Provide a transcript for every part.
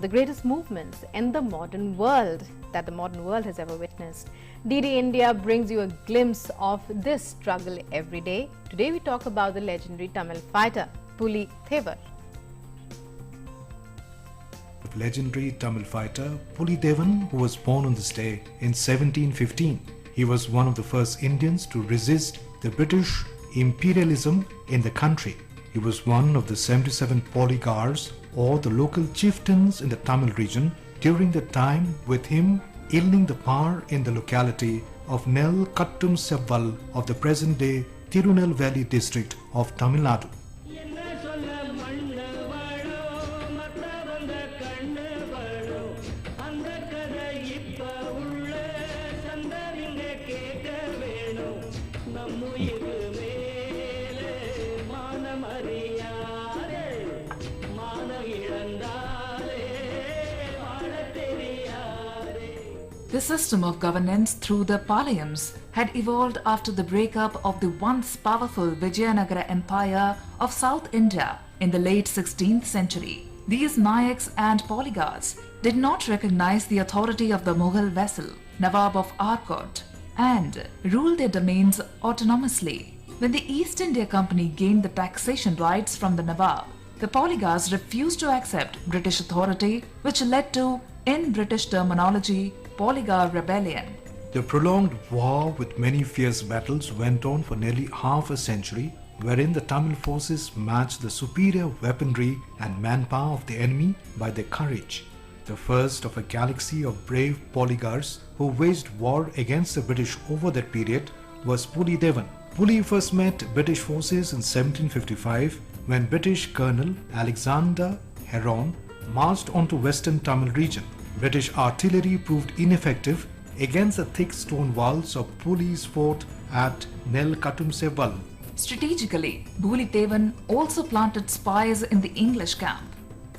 The greatest movements in the modern world that the modern world has ever witnessed. DD India brings you a glimpse of this struggle every day. Today we talk about the legendary Tamil fighter, Puli Thevar. Legendary Tamil fighter Puli Devan, who was born on this day in 1715. He was one of the first Indians to resist the British imperialism in the country. He was one of the 77 polygars or the local chieftains in the Tamil region during the time with him wielding the power in the locality of Nel Kattum Sevval of the present-day Tirunelveli district of Tamil Nadu. The system of governance through the Palayams had evolved after the breakup of the once powerful Vijayanagara Empire of South India in the late 16th century. These Nayaks and polygars did not recognize the authority of the Mughal vassal, Nawab of Arcot, and ruled their domains autonomously. When the East India Company gained the taxation rights from the Nawab, the polygars refused to accept British authority, which led to, in British terminology, Polygar Rebellion. The prolonged war with many fierce battles went on for nearly half a century, wherein the Tamil forces matched the superior weaponry and manpower of the enemy by their courage. The first of a galaxy of brave polygars who waged war against the British over that period was Puli Devan. Puli first met British forces in 1755 when British Colonel Alexander Heron marched onto western Tamil region. British artillery proved ineffective against the thick stone walls of Puli's fort at Nel Kattum Sevval. Strategically, Puli Devan also planted spies in the English camp,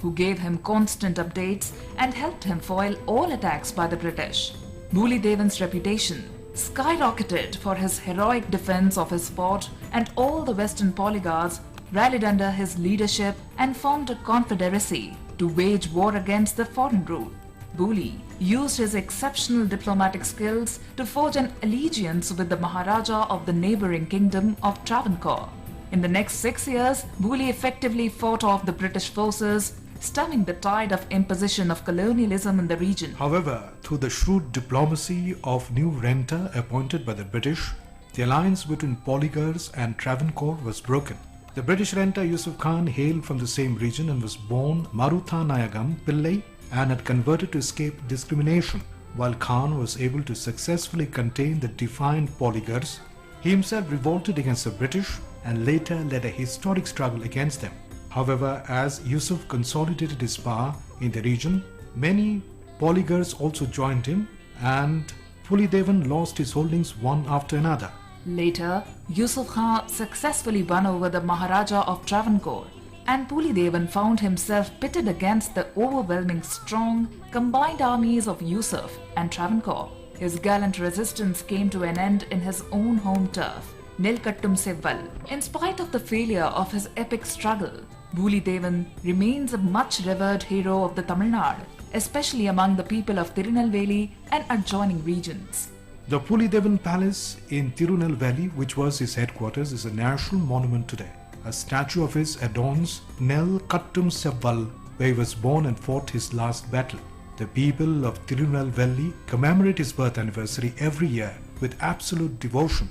who gave him constant updates and helped him foil all attacks by the British. Puli Devan's reputation skyrocketed for his heroic defense of his fort, and all the western polygars rallied under his leadership and formed a confederacy to wage war against the foreign rule. Puli used his exceptional diplomatic skills to forge an allegiance with the Maharaja of the neighboring kingdom of Travancore. In the next 6 years, Puli effectively fought off the British forces, stemming the tide of imposition of colonialism in the region. However, through the shrewd diplomacy of new Renta appointed by the British, the alliance between polygars and Travancore was broken. The British Renta Yusuf Khan hailed from the same region and was born Marutha Nayagam Pillai and had converted to escape discrimination. While Khan was able to successfully contain the defiant polygars, he himself revolted against the British and later led a historic struggle against them. However, as Yusuf consolidated his power in the region, many polygars also joined him, and Puli Devan lost his holdings one after another. Later, Yusuf Khan successfully won over the Maharaja of Travancore, and Puli Devan found himself pitted against the overwhelming strong, combined armies of Yusuf and Travancore. His gallant resistance came to an end in his own home turf, Nel Kattum Sevval. In spite of the failure of his epic struggle, Puli Devan remains a much revered hero of the Tamil Nadu, especially among the people of Tirunelveli and adjoining regions. The Puli Devan Palace in Tirunelveli, which was his headquarters, is a national monument today. A statue of his adorns Nel Kattum Sevval, where he was born and fought his last battle. The people of Tirunelveli commemorate his birth anniversary every year with absolute devotion.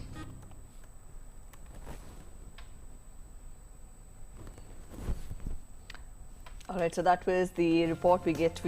All right, so that was the report we get for you.